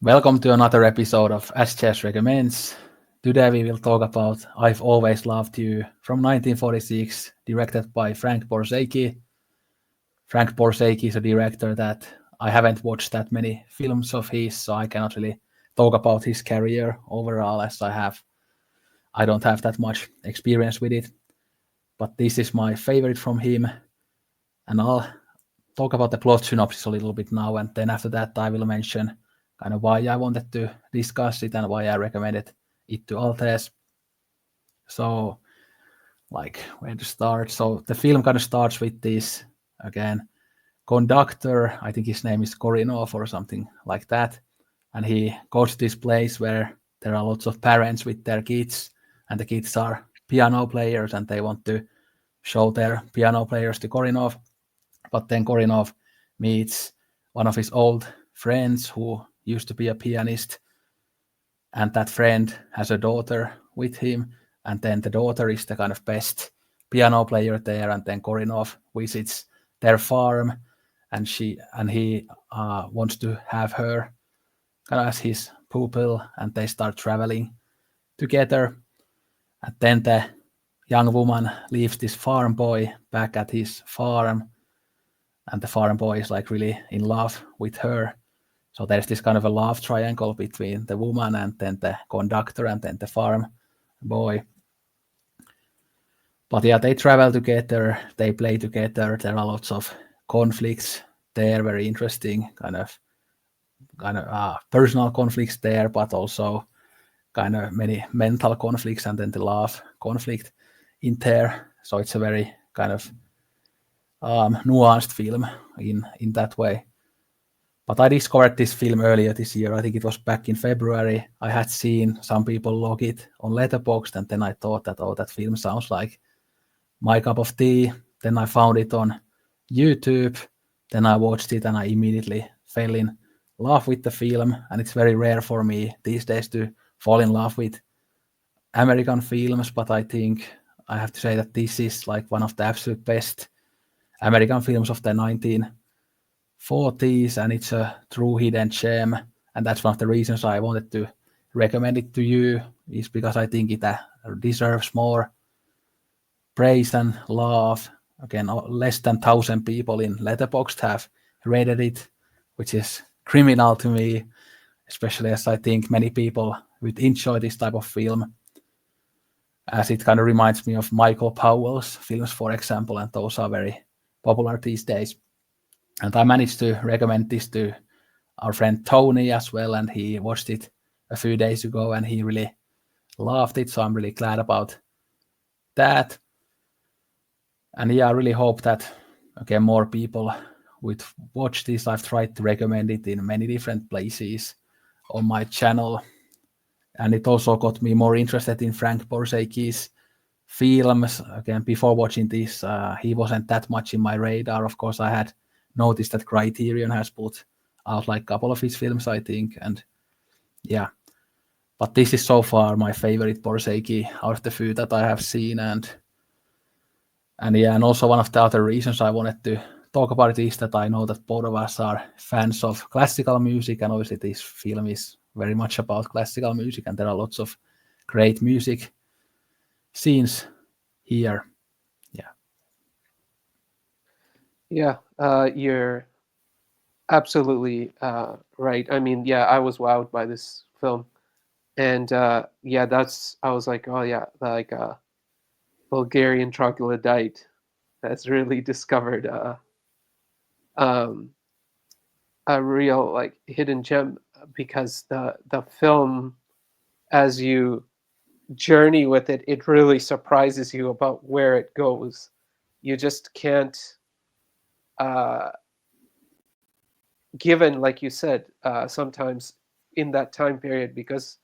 Welcome to another episode of As Chess Recommends. Today we will talk about I've Always Loved You from 1946, directed by Frank Borzage. Frank Borzage is a director that I haven't watched that many films of his, so I cannot really talk about his career overall as I don't have that much experience with it. But this is my favorite from him, and I'll talk about the plot synopsis a little bit now, and then after that I will mention kind of why I wanted to discuss it and why I recommended it to Altaz. So, like, where to start? So, the film kind of starts with this again conductor. I think his name is Korinov or something like that, and he goes to this place where there are lots of parents with their kids, and the kids are piano players, and they want to show their piano players to Korinov. But then Korinov meets one of his old friends who used to be a pianist, and that friend has a daughter with him, and then the daughter is the kind of best piano player there, and then Korinov visits their farm, and he wants to have her kind of as his pupil, and they start traveling together, and then the young woman leaves this farm boy back at his farm, and the farm boy is like really in love with her. So there's this kind of a love triangle between the woman and then the conductor and then the farm boy. But yeah, they travel together, they play together. There are lots of conflicts there, very interesting personal conflicts there, but also kind of many mental conflicts and then the love conflict in there. So it's a very kind of nuanced film in that way. But I discovered this film earlier this year. I think it was back in February. I had seen some people log it on Letterboxd, and then I thought that, oh, that film sounds like my cup of tea. Then I found it on YouTube. Then I watched it, and I immediately fell in love with the film. And it's very rare for me these days to fall in love with American films, but I think I have to say that this is like one of the absolute best American films of the 1940s, and it's a true hidden gem. And that's one of the reasons I wanted to recommend it to you, is because I think it deserves more praise and love. Again, less than 1,000 people in Letterboxd have rated it, which is criminal to me, especially as I think many people would enjoy this type of film, as it kind of reminds me of Michael Powell's films, for example, and those are very popular these days. And I managed to recommend this to our friend Tony as well, and he watched it a few days ago, and he really loved it, so I'm really glad about that. And yeah, I really hope that, again, more people would watch this. I've tried to recommend it in many different places on my channel, and it also got me more interested in Frank Borzage's films. Again, before watching this, he wasn't that much in my radar. Of course, I had noticed that Criterion has put out like a couple of his films, I think, and yeah. But this is so far my favorite Borzage out of the few that I have seen, and yeah, and also one of the other reasons I wanted to talk about it is that I know that both of us are fans of classical music, and obviously this film is very much about classical music, and there are lots of great music scenes here. Yeah. Yeah, you're absolutely right. I mean, yeah, I was wowed by this film, and yeah, I was like, oh yeah, like Bulgarian troglodyte has really discovered um, a real like hidden gem because the film, as you journey with it, it really surprises you about where it goes. You just can't. Uh, Given, like you said, sometimes in that time period, because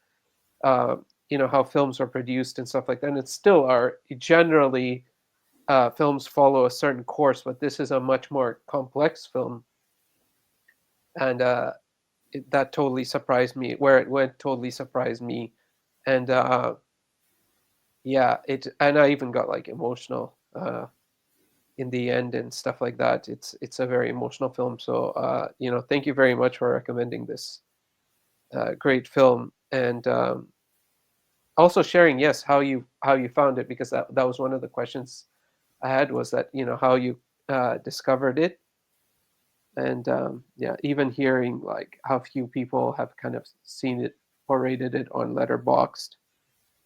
uh, how films are produced and stuff like that, and it still are generally films follow a certain course, but this is a much more complex film, and that totally surprised me. Where it went totally surprised me, and yeah, and I even got like emotional in the end and stuff like that. It's a very emotional film. So thank you very much for recommending this. great film, and also sharing, yes, how you found it, because that was one of the questions I had, was that, how you discovered it. And yeah, even hearing like how few people have kind of seen it or rated it on Letterboxd.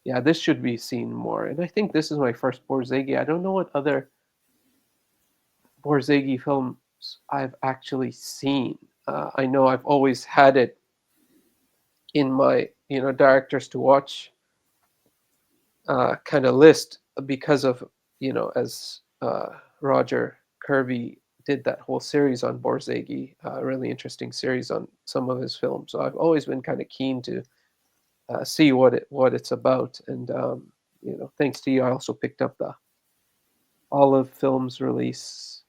Yeah, this should be seen more. And I think this is my first Borzage. I don't know what other Borzage films I've actually seen. I know I've always had it in my, directors to watch kind of list, because of, as Roger Kirby did that whole series on Borzage, a really interesting series on some of his films. So I've always been kind of keen to see what it's about. And thanks to you, I also picked up the Olive Films release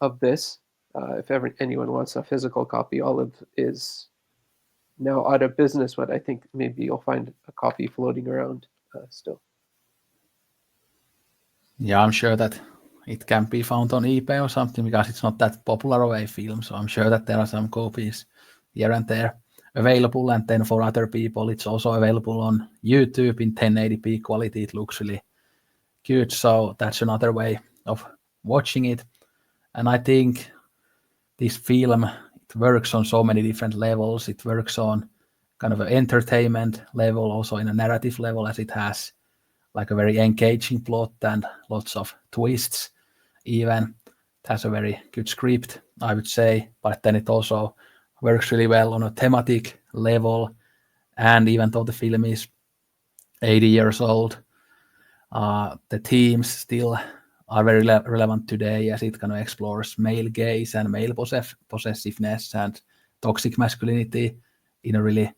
of this. If ever anyone wants a physical copy, Olive is now out of business, but I think maybe you'll find a copy floating around still. Yeah, I'm sure that it can be found on eBay or something because it's not that popular of a film. So I'm sure that there are some copies here and there available. And then for other people, it's also available on YouTube in 1080p quality. It looks really good. So that's another way of watching it. And I think this film, it works on so many different levels. It works on kind of an entertainment level, also in a narrative level, as it has like a very engaging plot and lots of twists. Even it has a very good script, I would say, but then it also works really well on a thematic level. And even though the film is 80 years old, the themes still are very relevant today, as it kind of explores male gaze and male possessiveness and toxic masculinity in a really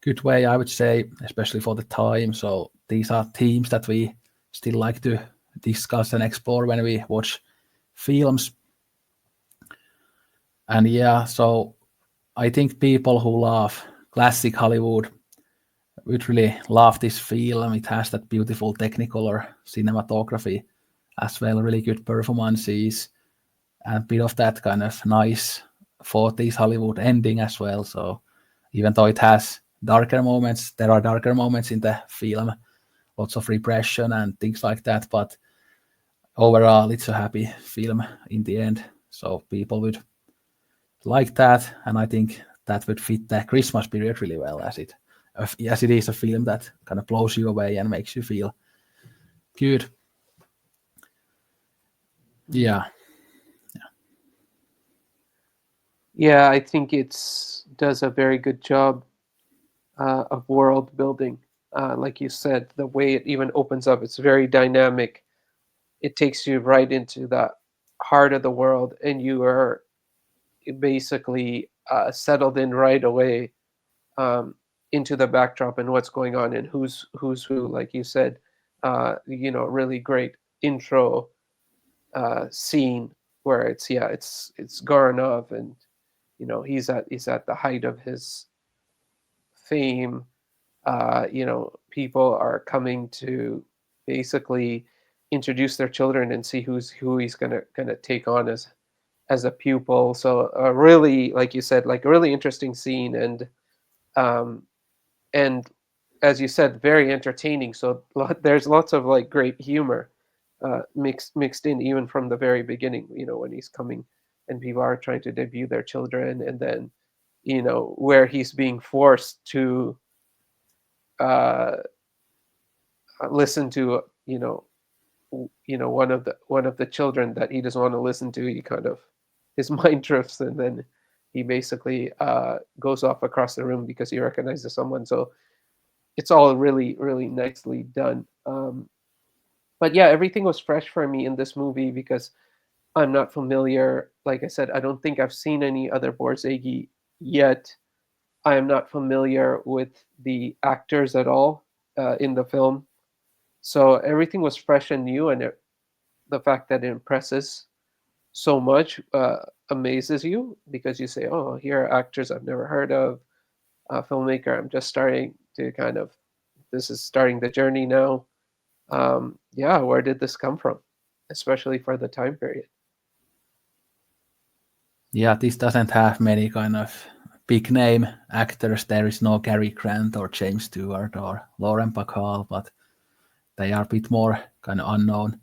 good way, I would say, especially for the time. So these are themes that we still like to discuss and explore when we watch films. And yeah, so I think people who love classic Hollywood would really love this film. It has that beautiful Technicolor cinematography as well, really good performances, and a bit of that kind of nice 40s Hollywood ending as well. So even though it has darker moments, there are darker moments in the film, lots of repression and things like that. But overall, it's a happy film in the end. So people would like that, and I think that would fit the Christmas period really well, as it is a film that kind of blows you away and makes you feel good. Yeah, Yeah, I think it's does a very good job of world building. Like you said, the way it even opens up, it's very dynamic. It takes you right into the heart of the world, and you are basically settled in right away, um, into the backdrop and what's going on and who's who. Like you said, really great intro scene where it's Goranov, and he's at the height of his fame. People are coming to basically introduce their children and see who he's gonna take on as a pupil. So really, like you said, like a really interesting scene, um, and as you said, very entertaining. So there's lots of like great humor mixed in even from the very beginning. When he's coming and people are trying to debut their children, and then where he's being forced to uh, listen to one of the children that he doesn't want to listen to. He kind of his mind drifts, and then he basically goes off across the room because he recognizes someone. So it's all really really nicely done. But yeah, everything was fresh for me in this movie because I'm not familiar. Like I said, I don't think I've seen any other Borzagi yet. I am not familiar with the actors at all in the film. So everything was fresh and new, and the fact that it impresses so much amazes you, because you say, "Oh, here are actors I've never heard of, a filmmaker I'm just starting to kind of. This is starting the journey now. Yeah, where did this come from? Especially for the time period." yeah, this doesn't have many kind of big name actors. There is no Cary Grant or James Stewart or Lauren Bacall, but they are a bit more kind of unknown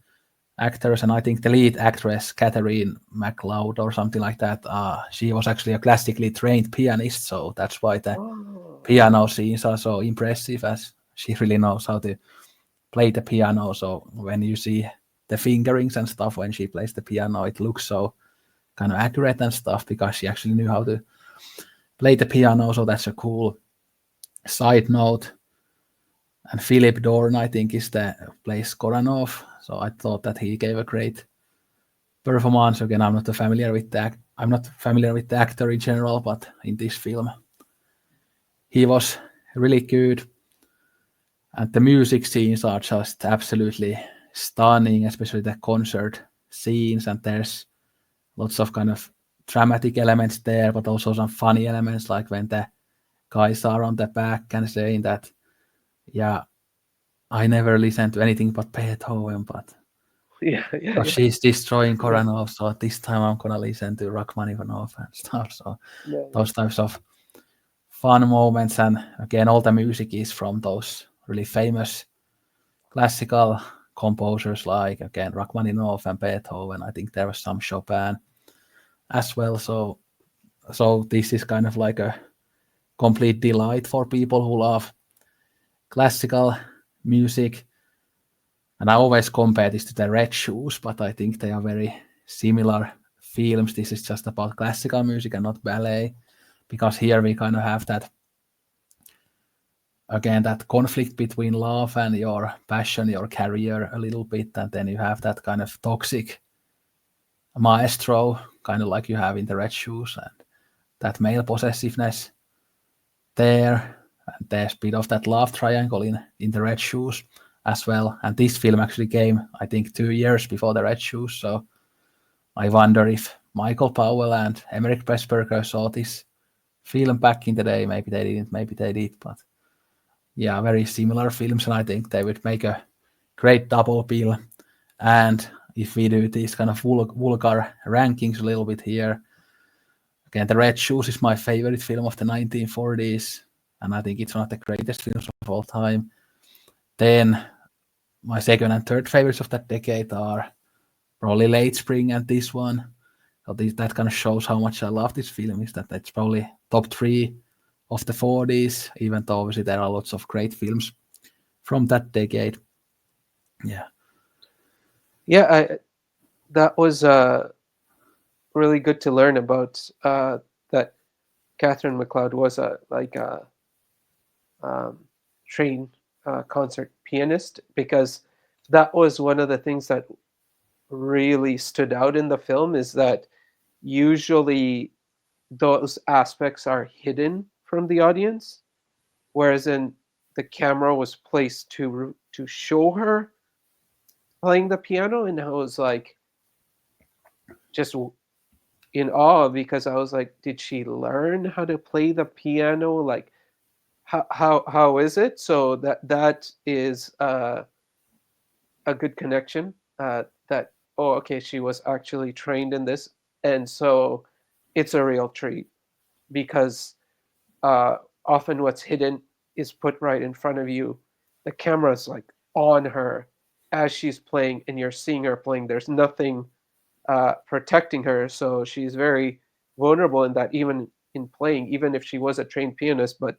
actors. And I think the lead actress, Catherine McLeod or something like that, she was actually a classically trained pianist, so that's why the Oh, piano scenes are so impressive, as she really knows how to play the piano. So when you see the fingerings and stuff when she plays the piano, it looks so kind of accurate and stuff because she actually knew how to play the piano. So that's a cool side note. And Philip Dorn, I think, is the plays Koranov. So I thought that he gave a great performance. Again, I'm not familiar with the actor in general, but in this film, he was really good. And the music scenes are just absolutely stunning, especially the concert scenes. And there's lots of kind of dramatic elements there, but also some funny elements, like when the guys are on the back and saying that, yeah, I never listened to anything but Beethoven, but yeah, yeah, because yeah. she's destroying Right. Koranov, so this time I'm gonna listen to Rachmaninoff and stuff. So Nice. those types of fun moments, and again, all the music is from those really famous classical composers like again Rachmaninoff and Beethoven. I think there was some Chopin as well. So this is kind of like a complete delight for people who love classical music. And I always compare this to the Red Shoes, but I think they are very similar films. This is just about classical music and not ballet, because here we kind of have that again that conflict between love and your passion, your career a little bit, and then you have that kind of toxic maestro, kind of like you have in the Red Shoes, and that male possessiveness there. And there's a bit of that love triangle in the Red Shoes as well. And this film actually came, I think, 2 years before the Red Shoes. So I wonder if Michael Powell and Emmerich Pressburger saw this film back in the day. Maybe they didn't, maybe they did. But yeah, very similar films. And I think they would make a great double bill. And if we do these kind of vulgar rankings a little bit here, again, The Red Shoes is my favorite film of the 1940s, and I think it's one of the greatest films of all time. Then my second and third favorites of that decade are probably Late Spring and this one. So that kind of shows how much I love this film, is that it's probably top three of the 40s, even though obviously there are lots of great films from that decade. Yeah. Yeah, that was really good to learn about that Catherine McLeod was a like a um, trained concert pianist, because that was one of the things that really stood out in the film, is that usually those aspects are hidden from the audience, whereas in the camera was placed to show her playing the piano, and I was like just in awe, because I was like, did she learn how to play the piano? Like, how is it? So that is a good connection. That, oh, okay, she was actually trained in this, and so it's a real treat, because uh, often what's hidden is put right in front of you. The camera's like on her as she's playing, and you're seeing her playing. There's nothing protecting her, so she's very vulnerable in that, even in playing, even if she was a trained pianist, but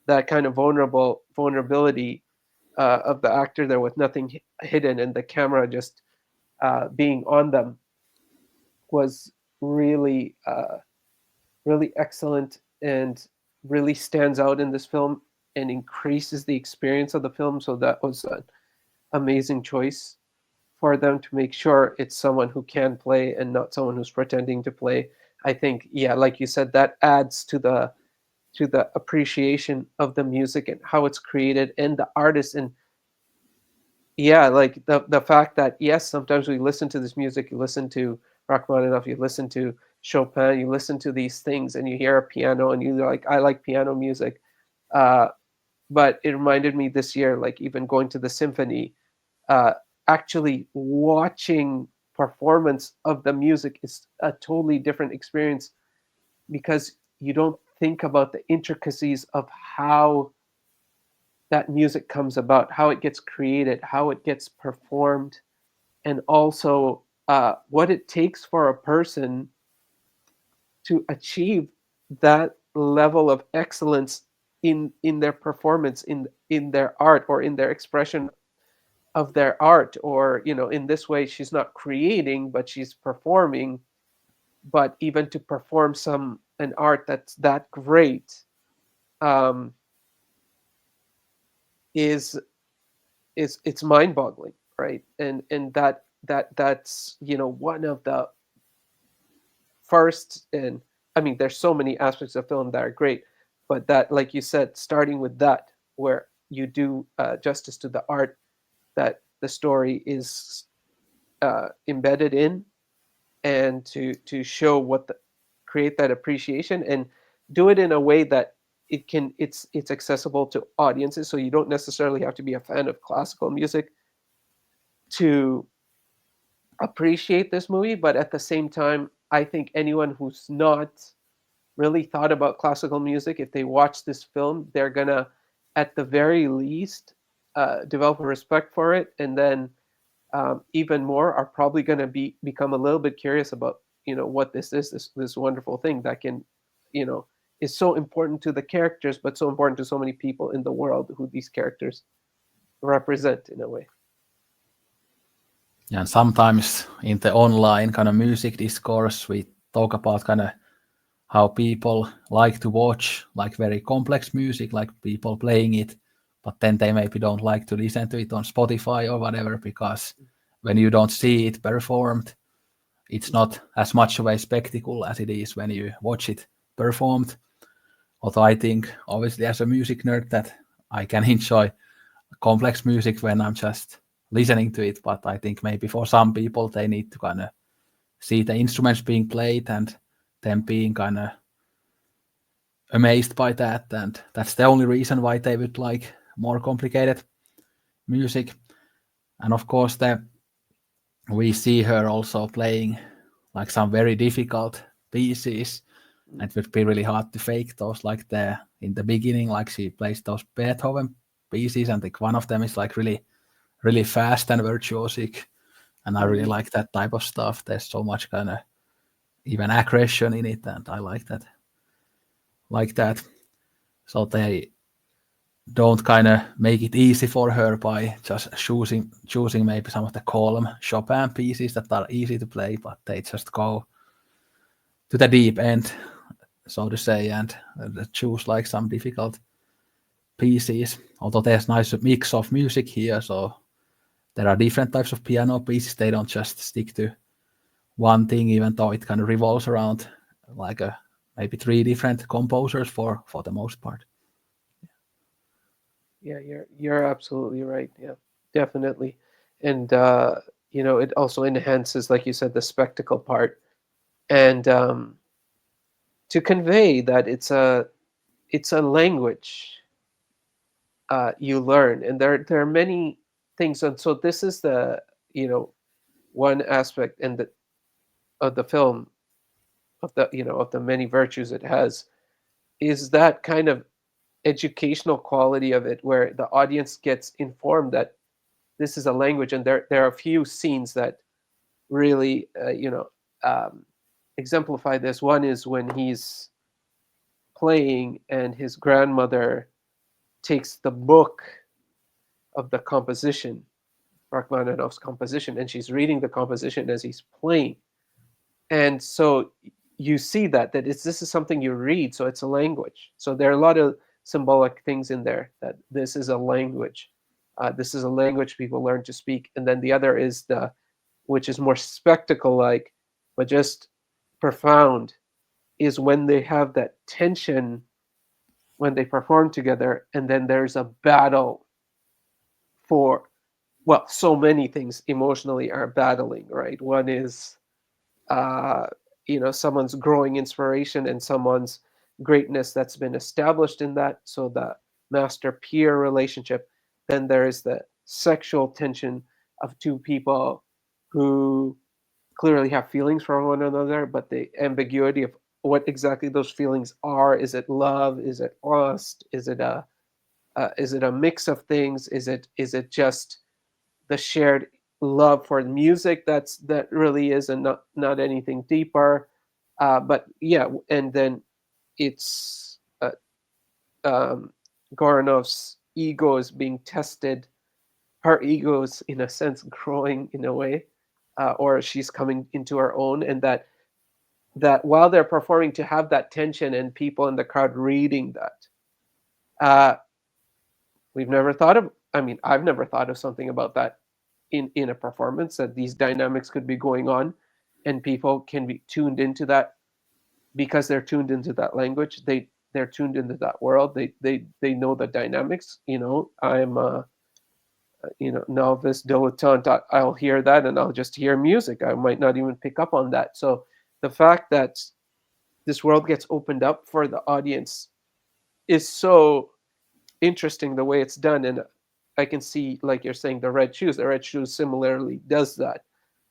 that kind of vulnerability of the actor there, with nothing hidden, and the camera just being on them, was really really excellent, and really stands out in this film and increases the experience of the film. So that was an amazing choice for them, to make sure it's someone who can play and not someone who's pretending to play. I think, yeah, like you said, that adds to the appreciation of the music and how it's created and the artist. And yeah, like the fact that, yes, sometimes we listen to this music, you listen to Rachmaninoff, you listen to Chopin, you listen to these things, and you hear a piano, and you're like, I like piano music. Uh, but it reminded me this year, like even going to the symphony, uh, actually watching performance of the music is a totally different experience, because you don't think about the intricacies of how that music comes about, how it gets created, how it gets performed, and also what it takes for a person to achieve that level of excellence in their performance, in their art, or in their expression of their art. Or, in this way, she's not creating, but she's performing. But even to perform an art that's that great, um, is it's mind-boggling, right? And that's one of the first. And I mean, there's so many aspects of film that are great, but that, like you said, starting with that, where you do justice to the art that the story is embedded in, and to show create that appreciation, and do it in a way that it's accessible to audiences. So you don't necessarily have to be a fan of classical music to appreciate this movie. But at the same time, I think anyone who's not really thought about classical music, if they watch this film, they're gonna, at the very least, develop a respect for it. And then even more, are probably going to become a little bit curious about what this is, this wonderful thing that can, you know is so important to the characters, but so important to so many people in the world who these characters represent in a way. And sometimes in the online kind of music discourse, we talk about kind of how people like to watch like very complex music, like people playing it, but then they maybe don't like to listen to it on Spotify or whatever, because when you don't see it performed, it's not as much of a spectacle as it is when you watch it performed. Although I think, obviously, as a music nerd, that I can enjoy complex music when I'm just listening to it. But I think maybe for some people, they need to kind of see the instruments being played and them being kind of amazed by that. And that's the only reason why they would like more complicated music. And of course, we see her also playing like some very difficult pieces. And it would be really hard to fake those, like in the beginning, like she plays those Beethoven pieces, and like one of them is like really, really fast and virtuosic. And I really Mm-hmm. like that type of stuff. There's so much kind of even aggression in it, and I like that. Like that. So they don't kind of make it easy for her by just choosing maybe some of the calm Chopin pieces that are easy to play, but they just go to the deep end, so to say, and choose like some difficult pieces. Although there's nice mix of music here, so there are different types of piano pieces. They don't just stick to one thing, even though it kind of revolves around like maybe three different composers for the most part. Yeah, you're absolutely right. Yeah, definitely. And it also enhances, like you said, the spectacle part, and to convey that it's a language you learn. And there are many things. And so this is the you know one aspect and of the film, of the many virtues it has, is that kind of educational quality of it, where the audience gets informed that this is a language. And there are a few scenes that really um, exemplify this. One is when he's playing and his grandmother takes the book of the composition, Rachmaninoff's composition, and she's reading the composition as he's playing. And so you see that this is something you read, so it's a language. So there are a lot of symbolic things in there, that this is a language. This is a language people learn to speak. And then the other is which is more spectacle like, but just profound, is when they have that tension when they perform together, and then there's a battle for, well, so many things emotionally are battling, right? One is uh, someone's growing inspiration and someone's greatness that's been established in that. So the master peer relationship. Then there is the sexual tension of two people who clearly have feelings for one another, but the ambiguity of what exactly those feelings are. Is it love? Is it lust? Is it a mix of things? Is it just the shared love for the music that really is, and not anything deeper? But yeah, and then it's Goronov's ego is being tested. Her ego is, in a sense, growing in a way, or she's coming into her own, and that while they're performing, to have that tension and people in the crowd reading that, uh, we've never thought of. I mean, I've never thought of something about that in a performance, that these dynamics could be going on, and people can be tuned into that because they're tuned into that language. They're tuned into that world. They know the dynamics. I'm novice dilettante. I'll hear that and I'll just hear music. I might not even pick up on that. So the fact that this world gets opened up for the audience is so interesting, the way it's done. And I can see, like you're saying, the red shoes similarly does that.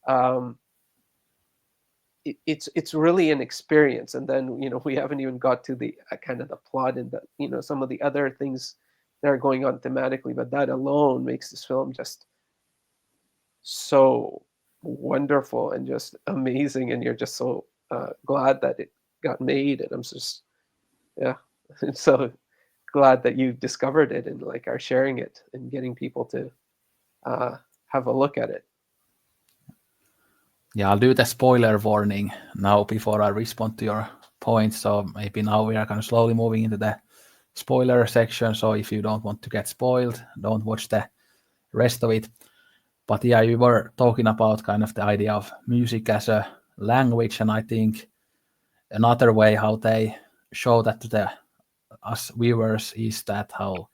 um, it's really an experience. And then we haven't even got to the kind of the plot and the some of the other things that are going on thematically, but that alone makes this film just so wonderful and just amazing, and you're just so glad that it got made. And I'm just, yeah, so glad that you discovered it and like are sharing it and getting people to uh, have a look at it. Yeah, I'll do the spoiler warning now before I respond to your point. So maybe now we are kind of slowly moving into the spoiler section. So if you don't want to get spoiled, don't watch the rest of it. But yeah, you were talking about kind of the idea of music as a language, and I think another way how they show that to the us viewers is that how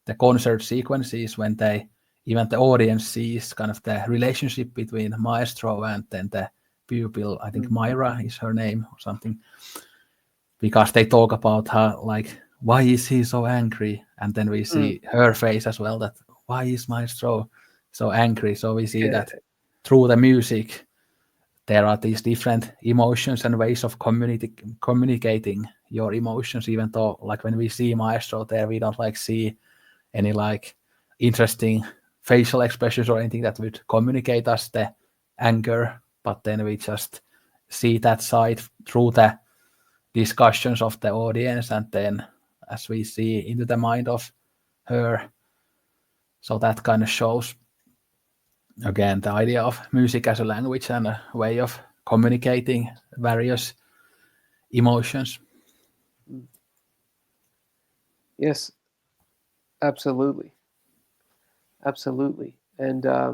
the concert sequences, when they even the audience sees kind of the relationship between maestro and then the pupil. I think Myra is her name or something, because they talk about how, like, why is he so angry, and then we Mm, see her face as well, that why is maestro so angry. So we see yeah. that through the music there are these different emotions and ways of communicating your emotions, even though, like, when we see maestro there, we don't like see any like interesting facial expressions or anything that would communicate us the anger, but then we just see that side through the discussions of the audience, and then as we see into the mind of her. So that kind of shows again the idea of music as a language and a way of communicating various emotions. Mm. Yes, absolutely, absolutely. And I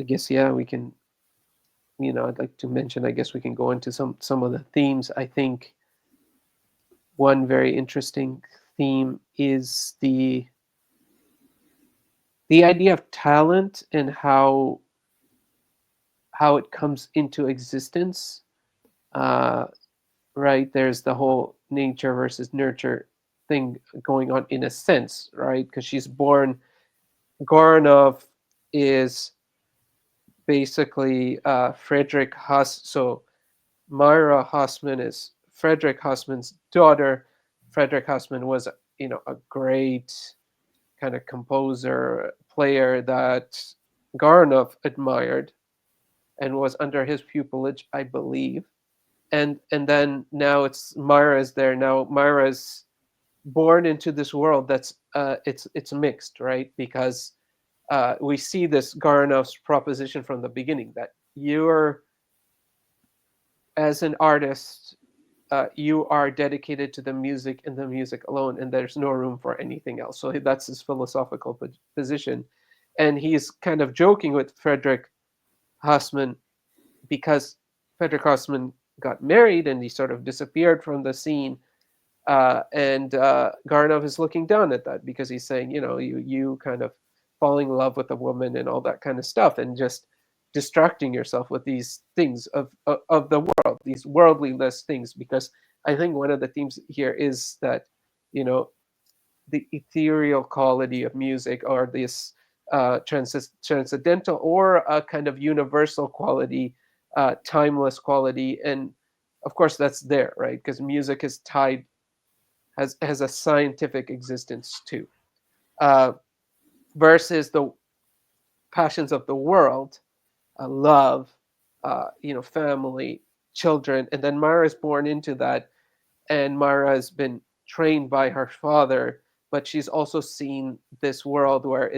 guess, yeah, we can. I'd like to mention. I guess we can go into some of the themes. I think one very interesting theme is the idea of talent and how it comes into existence. Uh, right? There's the whole nature versus nurture thing going on, in a sense, right? Because she's born. Goranov is basically Frederick Hass. So Myra Hassman is Frederick Hassman's daughter. Frederick Hassman was, a great kind of composer, player that Goranov admired and was under his pupillage, I believe. And then now it's Myra's there. Now Myra's born into this world that's it's mixed, right? Because we see this Garanov's proposition from the beginning, that you're, as an artist, you are dedicated to the music and the music alone, and there's no room for anything else. So that's his philosophical position, and he's kind of joking with Frederick Hassman, because Frederick Hassman got married and he sort of disappeared from the scene. And Garnov is looking down at that, because he's saying, you kind of falling in love with a woman and all that kind of stuff, and just distracting yourself with these things of the world, these worldliness things. Because I think one of the themes here is that, you know, the ethereal quality of music, or this transcendental, or a kind of universal quality, timeless quality, and of course that's there, right? Because music is tied, has a scientific existence too. Uh, versus the passions of the world, love, family, children, and then Mara is born into that, and Mara has been trained by her father, but she's also seen this world where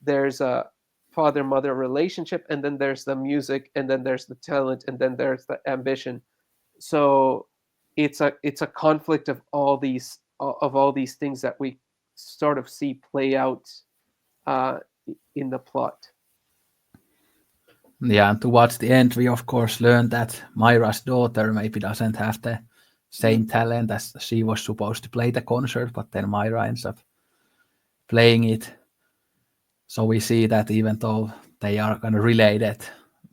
there's a father-mother relationship, and then there's the music, and then there's the talent, and then there's the ambition. So it's a conflict of all these things that we sort of see play out uh, in the plot. Yeah, and towards the end, we of course learned that Myra's daughter maybe doesn't have the Mm. same talent as she was supposed to play the concert, but then Myra ends up playing it. So we see that even though they are kind of related,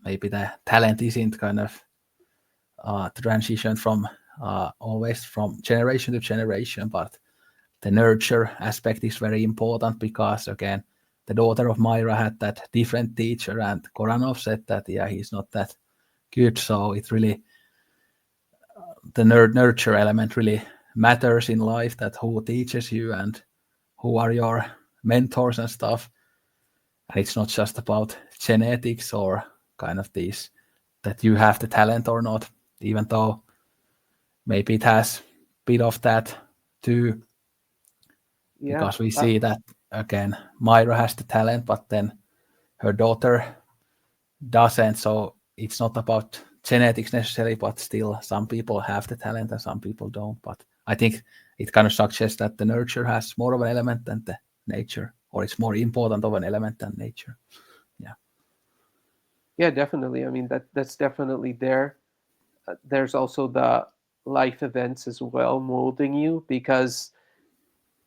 maybe the talent isn't kind of transition from always from generation to generation, but the nurture aspect is very important because again, the daughter of Myra had that different teacher, and Koranov said that yeah, he's not that good. So it really the nurture element really matters in life. That who teaches you and who are your mentors and stuff. And it's not just about genetics or kind of these that you have the talent or not, even though maybe it has a bit of that too, Yeah. because we see that again, Myra has the talent, but then her daughter doesn't. So it's not about genetics necessarily, but still some people have the talent and some people don't. But I think it kind of suggests that the nurture has more of an element than the nature, or it's more important of an element than nature. Yeah. Yeah, definitely. I mean, that's definitely there. There's also the life events as well molding you, because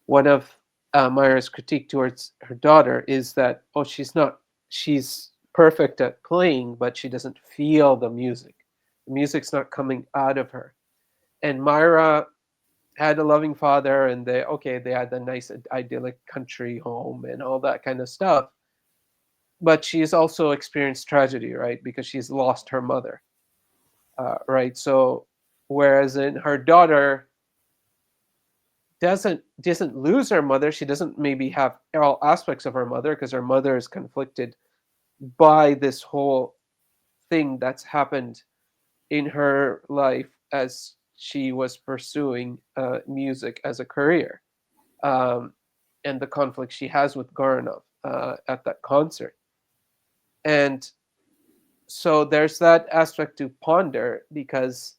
one of Myra's critique towards her daughter is that, oh, she's perfect at playing, but she doesn't feel the music. The music's not coming out of her. And Myra had a loving father, and they had a nice idyllic country home and all that kind of stuff. But she's also experienced tragedy, right? Because she's lost her mother, right? So whereas in her daughter doesn't lose her mother, she doesn't maybe have all aspects of her mother, because her mother is conflicted by this whole thing that's happened in her life as she was pursuing music as a career, um, and the conflict she has with Goranov at that concert. And so there's that aspect to ponder, because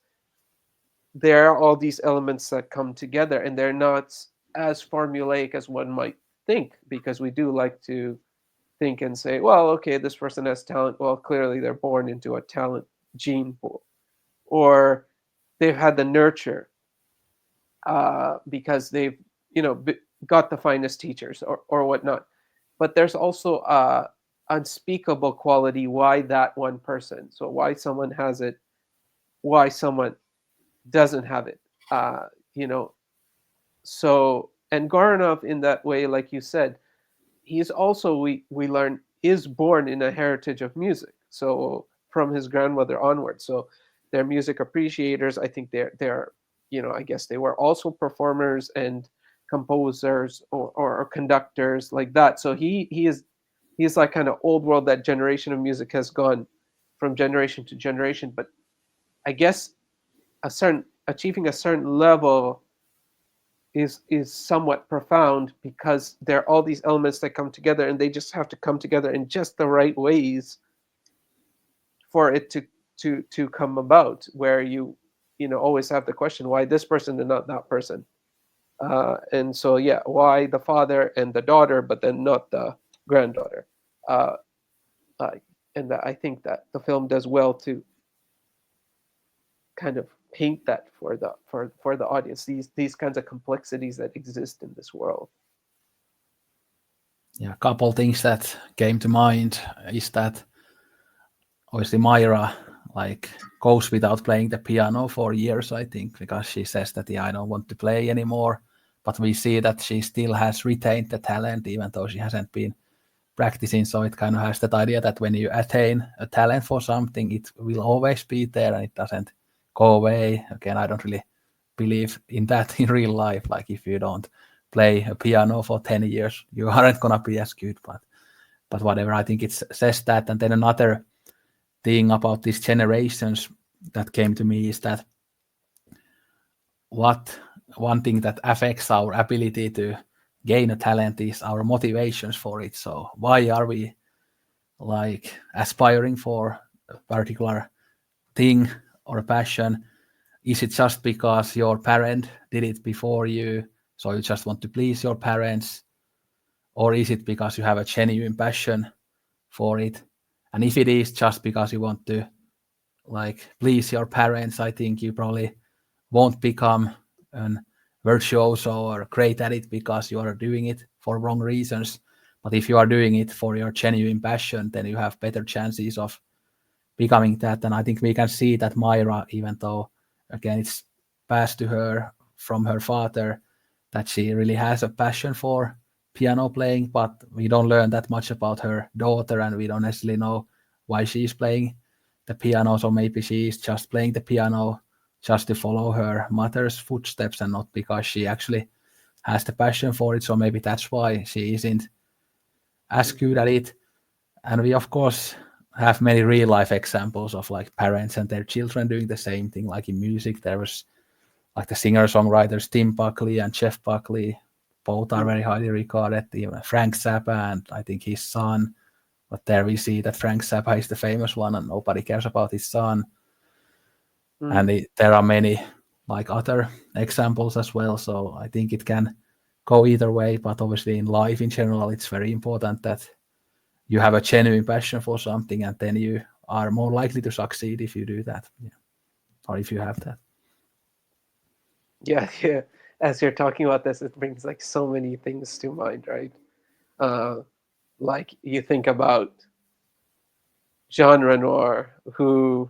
there are all these elements that come together, and they're not as formulaic as one might think, because we do like to think and say, well, okay, this person has talent. Well, clearly they're born into a talent gene pool, or they've had the nurture because they've got the finest teachers, or whatnot. But there's also unspeakable quality why that one person. So why someone has it, why someone doesn't have it. Uh, you know, so and Goranov in that way, like you said, he's also we learn is born in a heritage of music. So from his grandmother onward. So they're music appreciators. I think they're I guess they were also performers and composers, or conductors like that. So he's like kind of old world. That generation of music has gone from generation to generation. But I guess a certain achieving a certain level is somewhat profound, because there are all these elements that come together, and they just have to come together in just the right ways for it to come about, where always have the question, why this person and not that person. And so yeah, why the father and the daughter, but then not the granddaughter. uh, uh, and I think that the film does well to kind of paint that for the audience, these kinds of complexities that exist in this world. Yeah, a couple things that came to mind is that obviously Myra like goes without playing the piano for years, I think, because she says that yeah, I don't want to play anymore. But we see that she still has retained the talent, even though she hasn't been practicing. So it kind of has that idea that when you attain a talent for something, it will always be there and it doesn't go away. Again, I don't really believe in that in real life. Like if you don't play a piano for 10 years, you aren't gonna be as good. But whatever, I think it says that. And then another thing about these generations that came to me is that what one thing that affects our ability to gain a talent is our motivations for it. So why are we like aspiring for a particular thing or a passion? Is it just because your parent did it before you, so you just want to please your parents? Or is it because you have a genuine passion for it? And if it is just because you want to like please your parents, I think you probably won't become an virtuoso or great at it because you are doing it for wrong reasons. But if you are doing it for your genuine passion, then you have better chances of becoming that. And I think we can see that Myra, even though again it's passed to her from her father, that she really has a passion for piano playing, but we don't learn that much about her daughter, and we don't necessarily know why she's playing the piano. So maybe she is just playing the piano just to follow her mother's footsteps and not because she actually has the passion for it. So maybe that's why she isn't as good at it. And we of course have many real life examples of like parents and their children doing the same thing. Like in music, there was like the singer songwriters Tim Buckley and Jeff Buckley, both are very highly regarded. Even Frank Zappa and I think his son. But there we see that Frank Zappa is the famous one and nobody cares about his son. And there are many like other examples as well. So I think it can go either way. But obviously in life in general, it's very important that you have a genuine passion for something, and then you are more likely to succeed if you do that. Yeah. Or if you have that. Yeah, yeah. As you're talking about this, it brings like so many things to mind, right? Uh, like you think about Jean Renoir, who,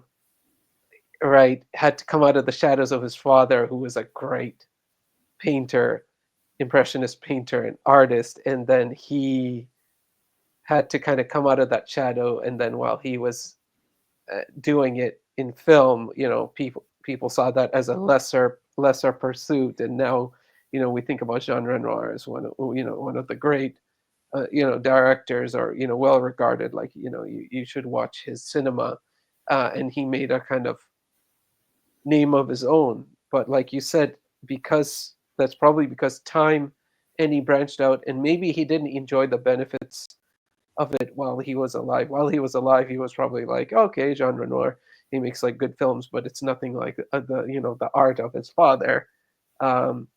right, had to come out of the shadows of his father, who was a great painter, impressionist painter and artist, and then he had to kind of come out of that shadow, and then while he was doing it in film, people saw that as a lesser pursuit, and now we think about Jean Renoir as one of the great directors, or well regarded. Like you should watch his cinema, and he made a kind of name of his own. But like you said, because that's probably because time, and he branched out, and maybe he didn't enjoy the benefits of it while he was alive. While he was alive, he was probably like, okay, Jean Renoir, he makes like good films, but it's nothing like the art of his father. Um,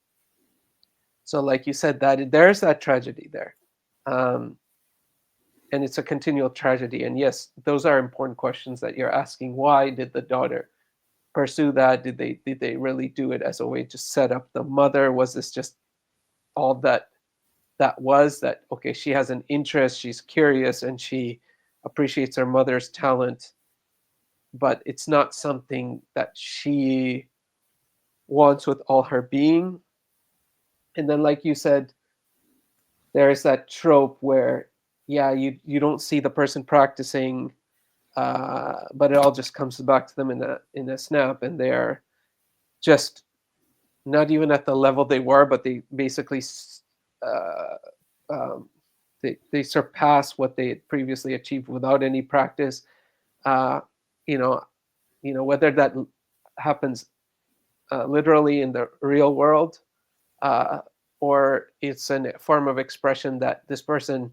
so, like you said, that there's that tragedy there, um, and it's a continual tragedy. And yes, those are important questions that you're asking. Why did the daughter pursue that? Did they really do it as a way to set up the mother? Was this just all that was that? Okay, she has an interest, she's curious, and she appreciates her mother's talent, but it's not something that she wants with all her being. And then, like you said, there's that trope where, yeah, you don't see the person practicing, but it all just comes back to them in a snap, and they're just not even at the level they were, but they basically uh, um, they surpass what they had previously achieved without any practice. Uh, you know, whether that happens literally in the real world, uh, or it's a form of expression that this person,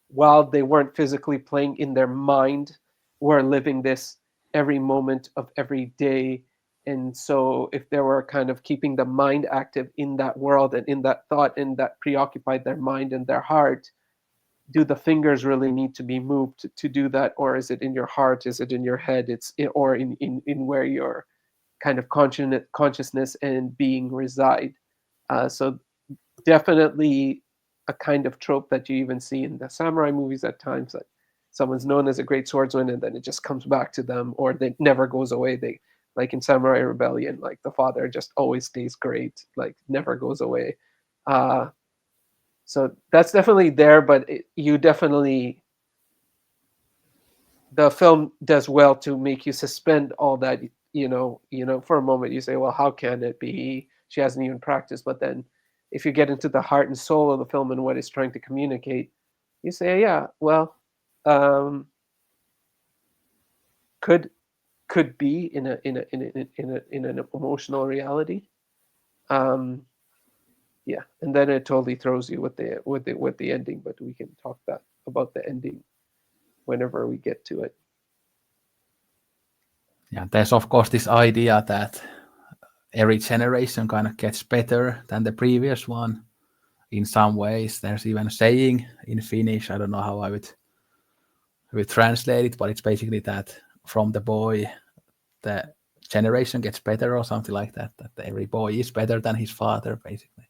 while they weren't physically playing, in their mind were living this every moment of every day. And so if they were kind of keeping the mind active in that world and in that thought, and that preoccupied their mind and their heart, do the fingers really need to be moved to do that? Or is it in your heart? Is it in your head? Or in where your kind of consciousness and being reside. So definitely a kind of trope that you even see in the samurai movies at times, that someone's known as a great swordsman and then it just comes back to them, or it never goes away. They, like in Samurai Rebellion, like the father just always stays great, like never goes away. Uh, so that's definitely there, but you definitely, the film does well to make you suspend all that for a moment you say, well, how can it be? She hasn't even practiced. But then if you get into the heart and soul of the film and what it's trying to communicate, you say, yeah, well, um, could could be in an emotional reality. Um, yeah, and then it totally throws you with the ending. But we can talk that about the ending whenever we get to it. Yeah, there's of course this idea that every generation kind of gets better than the previous one in some ways. There's even a saying in Finnish, I don't know how I would translate it, but it's basically that from the boy, the generation gets better or something like that, that every boy is better than his father, basically.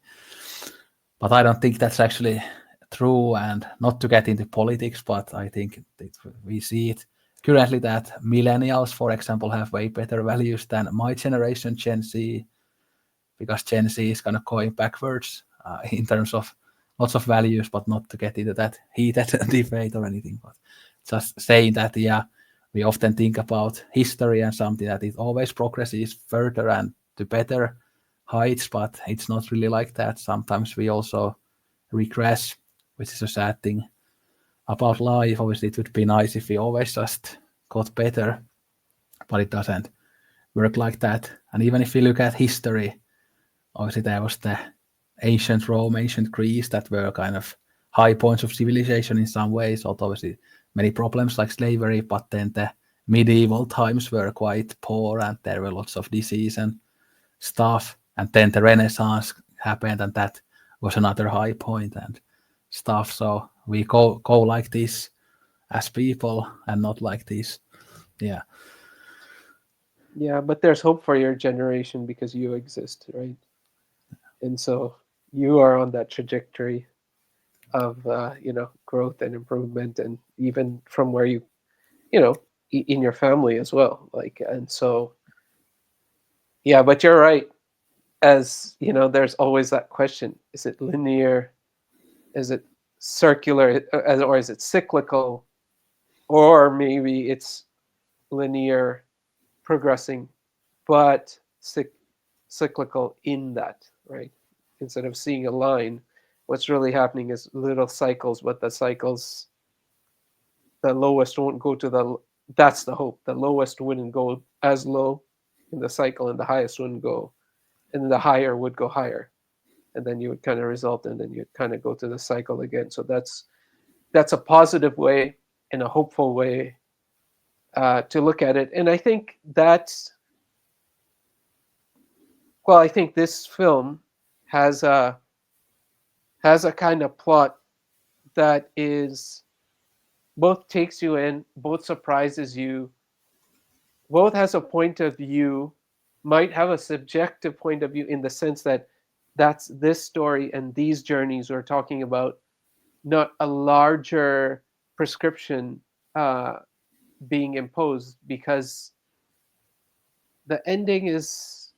But I don't think that's actually true, and not to get into politics, but I think we see it currently that millennials, for example, have way better values than my generation, Gen Z, because Gen Z is kind of going backwards in terms of lots of values, but not to get into that heated debate or anything. But just saying that, yeah, we often think about history and something that it always progresses further and to better heights, but it's not really like that. Sometimes we also regress, which is a sad thing about life. Obviously, it would be nice if we always just got better, but it doesn't work like that. And even if we look at history, obviously there was the ancient Rome, ancient Greece that were kind of high points of civilization in some ways, although obviously many problems like slavery, but then the medieval times were quite poor and there were lots of disease and stuff. And then the Renaissance happened and that was another high point and stuff. So we go like this as people and not like this. Yeah. Yeah, but there's hope for your generation because you exist, right? And so you are on that trajectory of growth and improvement, and even from where you know in your family as well. Like, and so yeah, but you're right. As you know, there's always that question: is it linear? Is it circular? Or is it cyclical? Or maybe it's linear, progressing, but cyclical in that, right? Instead of seeing a line, what's really happening is little cycles, but the cycles, the lowest won't go to the, that's the hope. The lowest wouldn't go as low in the cycle, and the highest wouldn't go, and the higher would go higher. And then you would kind of result, and then you'd kind of go to the cycle again. So that's a positive way and a hopeful way to look at it. And I think that's, well, I think this film has a kind of plot that is both takes you in, both surprises you, both has a point of view, might have a subjective point of view in the sense that that's this story and these journeys we're talking about, not a larger prescription being imposed, because the ending is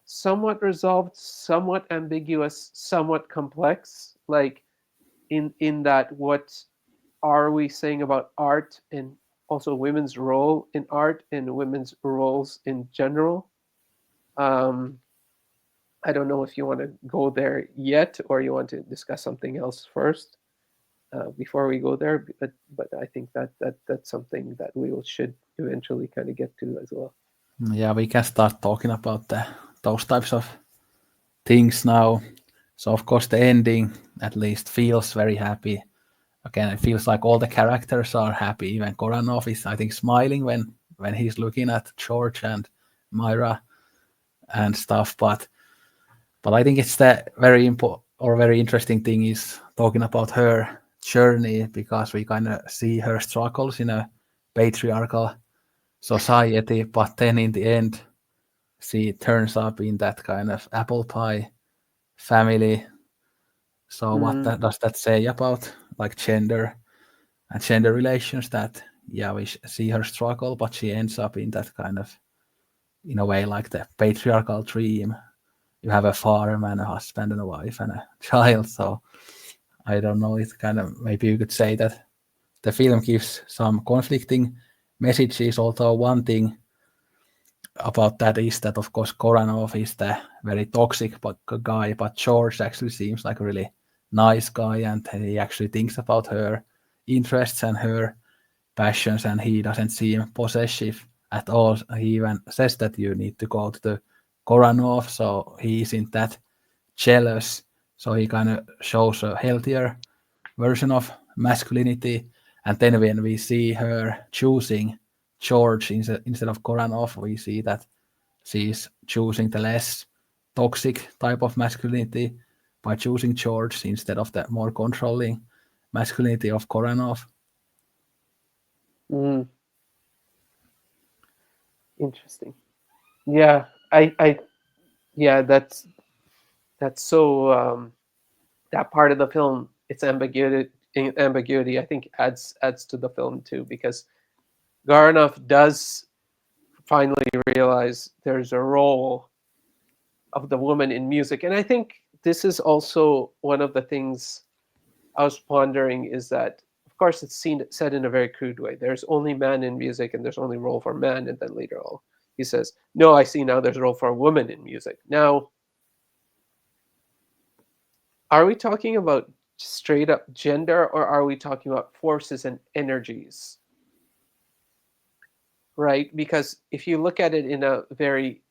somewhat resolved, somewhat ambiguous, somewhat complex. Like in that, what are we saying about art and also women's role in art and women's roles in general? Um, I don't know if you want to go there yet or you want to discuss something else first before we go there. But I think that's something that should eventually kind of get to as well. Yeah, we can start talking about those types of things now. So of course the ending at least feels very happy. Again, it feels like all the characters are happy. Even Koranov is, I think, smiling when he's looking at George and Myra and stuff. But I think it's the very important or very interesting thing is talking about her journey, because we kind of see her struggles in a patriarchal society, but then in the end she turns up in that kind of apple pie family. So what Mm, does that say about like gender and gender relations? That yeah, we see her struggle, but she ends up in that kind of, in a way, like the patriarchal dream. You have a farm and a husband and a wife and a child. So I don't know. It's kind of, maybe you could say that the film gives some conflicting messages. Although one thing about that is that, of course, Koranov is the very toxic guy, but George actually seems like a really nice guy, and he actually thinks about her interests and her passions, and he doesn't seem possessive at all. He even says that you need to go to the Koranov, so he isn't that jealous. So he kind of shows a healthier version of masculinity. And then when we see her choosing George instead of Koranov, we see that she's choosing the less toxic type of masculinity by choosing George instead of the more controlling masculinity of Koranov. Mm, interesting. Yeah, I yeah, that's so that part of the film, its ambiguity I think adds to the film too, because Garanov does finally realize there's a role of the woman in music. And I think this is also one of the things I was pondering, is that of course it's said in a very crude way. There's only man in music and there's only role for man, and then later on he says, no, I see now there's a role for a woman in music. Now, are we talking about straight up gender, or are we talking about forces and energies? Right? Because if you look at it in a very,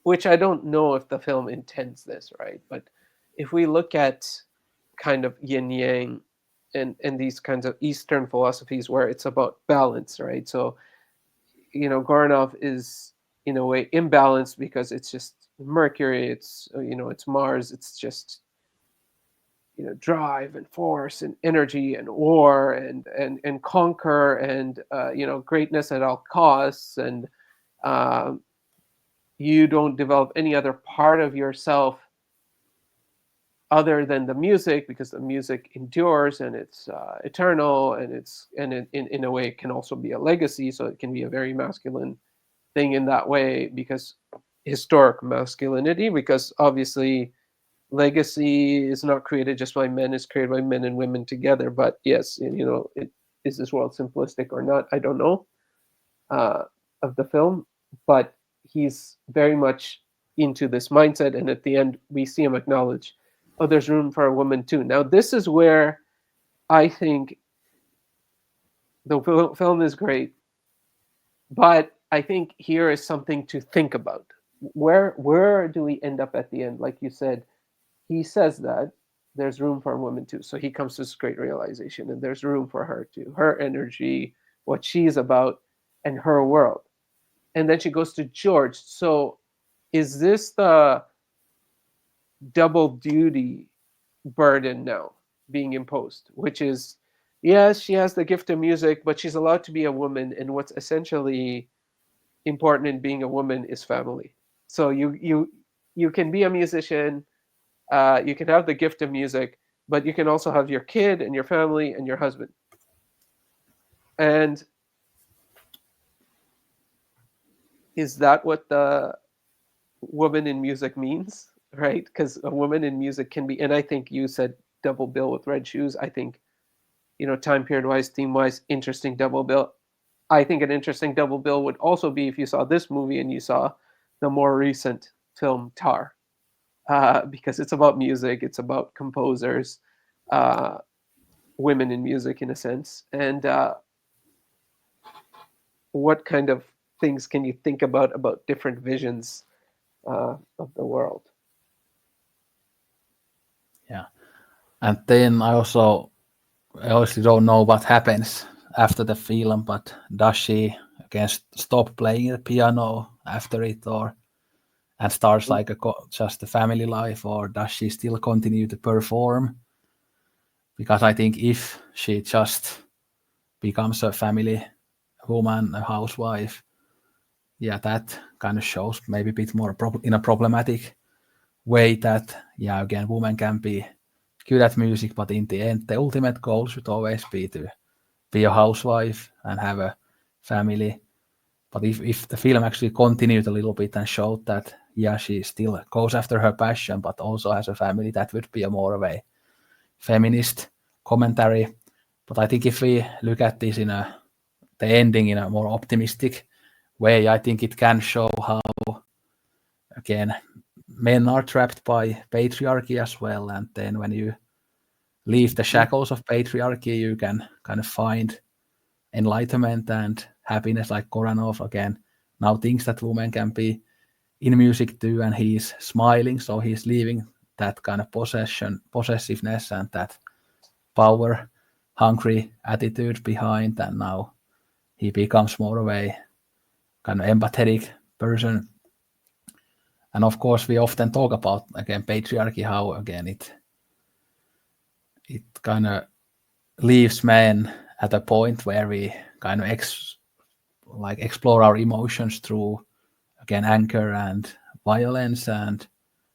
which I don't know if the film intends this, right? But if we look at kind of yin yang and these kinds of Eastern philosophies where it's about balance, right? So, Goranov is in a way imbalanced because it's just Mercury, it's Mars, it's just drive and force and energy and war and conquer and greatness at all costs, and um, you don't develop any other part of yourself other than the music, because the music endures and it's eternal, and in a way it can also be a legacy, so it can be a very masculine thing in that way, because historic masculinity, because obviously legacy is not created just by men, it's created by men and women together. But yes, is this world simplistic or not, I don't know, uh, of the film, but he's very much into this mindset, and at the end we see him acknowledge, oh, there's room for a woman too. Now this is where I think the film is great, but I think here is something to think about. Where do we end up at the end? Like you said, he says that there's room for a woman too. So he comes to this great realization, and there's room for her too. Her energy, what she's about, and her world. And then she goes to George. So is this the double duty burden now being imposed? Which is, yes, she has the gift of music, but she's allowed to be a woman, and what's essentially important in being a woman is family. So you can be a musician, you can have the gift of music, but you can also have your kid and your family and your husband. And is that what the woman in music means? Right? Because a woman in music can be, and I think you said double bill with Red Shoes. I think, time period wise, theme wise, interesting double bill. I think an interesting double bill would also be if you saw this movie and you saw the more recent film Tar, because it's about music, it's about composers, uh, women in music in a sense, and what kind of things can you think about different visions of the world? Yeah. And then I obviously don't know what happens after the film, but does she again stop playing the piano after it, or and starts like just a family life, or does she still continue to perform? Because I think if she just becomes a family woman, a housewife, yeah, that kind of shows maybe a bit more in a problematic way that, yeah, again, women can be good at music, but in the end, the ultimate goal should always be to be a housewife and have a family. But if the film actually continued a little bit and showed that, yeah, she still goes after her passion, but also has a family, that would be a more of a feminist commentary. But I think if we look at this the ending in a more optimistic way, I think it can show how, again, men are trapped by patriarchy as well. And then when you leave the shackles of patriarchy, you can kind of find enlightenment and happiness, like Koranov again. Now thinks that women can be in music too, and he's smiling, so he's leaving that kind of possessiveness and that power hungry attitude behind, and now he becomes more of a kind of empathetic person. And of course we often talk about again patriarchy, how again it kind of leaves men at a point where we kind of explore our emotions through again anger and violence and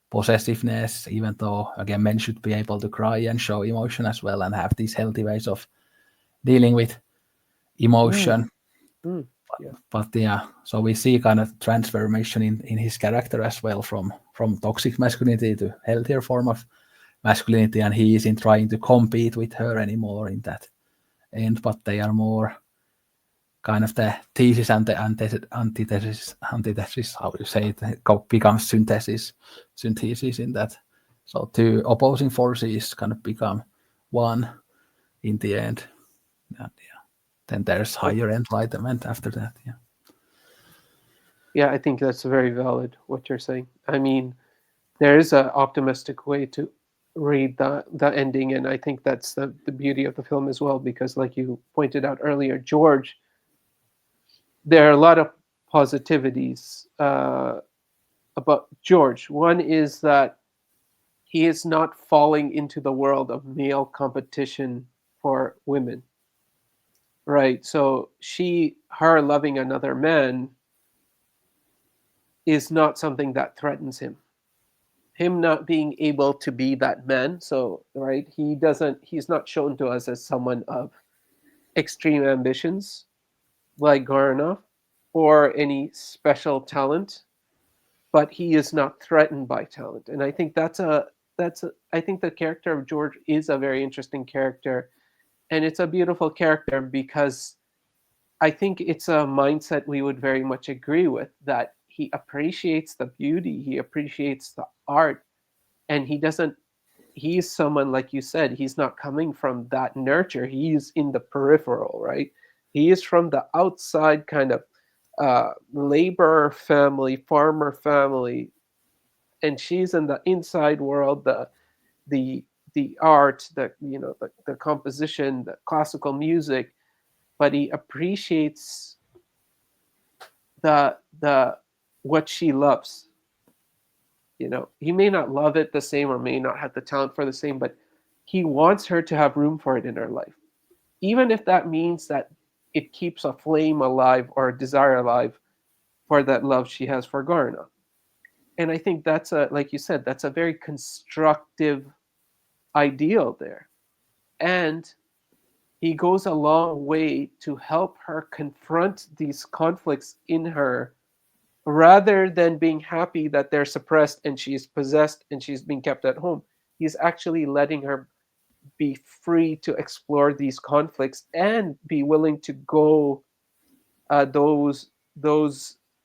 possessiveness, even though again men should be able to cry and show emotion as well and have these healthy ways of dealing with emotion. Yeah. But yeah, so we see kind of transformation in his character as well, from toxic masculinity to healthier form of masculinity, and he isn't trying to compete with her anymore in that end, but they are more kind of the thesis and the antithesis, how you say it, becomes synthesis in that. So two opposing forces kind of become one in the end. And yeah, then there's higher enlightenment after that. Yeah. Yeah, I think that's very valid what you're saying. I mean, there is an optimistic way to read the ending, and I think that's the beauty of the film as well, because like you pointed out earlier, George, there are a lot of positivities about George. One is that he is not falling into the world of male competition for women, right? So her loving another man is not something that threatens him. Him not being able to be that man, so right, he's not shown to us as someone of extreme ambitions like Goranov or any special talent, but he is not threatened by talent. And I think I think the character of George is a very interesting character, and it's a beautiful character because I think it's a mindset we would very much agree with, that he appreciates the beauty, he appreciates the art, and he's someone, like you said, he's not coming from that nurture. He's in the peripheral, right? He is from the outside kind of labor family, farmer family, and she's in the inside world, the the art, the composition, the classical music, but he appreciates the what she loves. He may not love it the same or may not have the talent for the same, but he wants her to have room for it in her life, even if that means that it keeps a flame alive or a desire alive for that love she has for Garna. And I think that's like you said, that's a very constructive ideal there. And he goes a long way to help her confront these conflicts in her, rather than being happy that they're suppressed and she's possessed and she's being kept at home. He's actually letting her be free to explore these conflicts and be willing to go those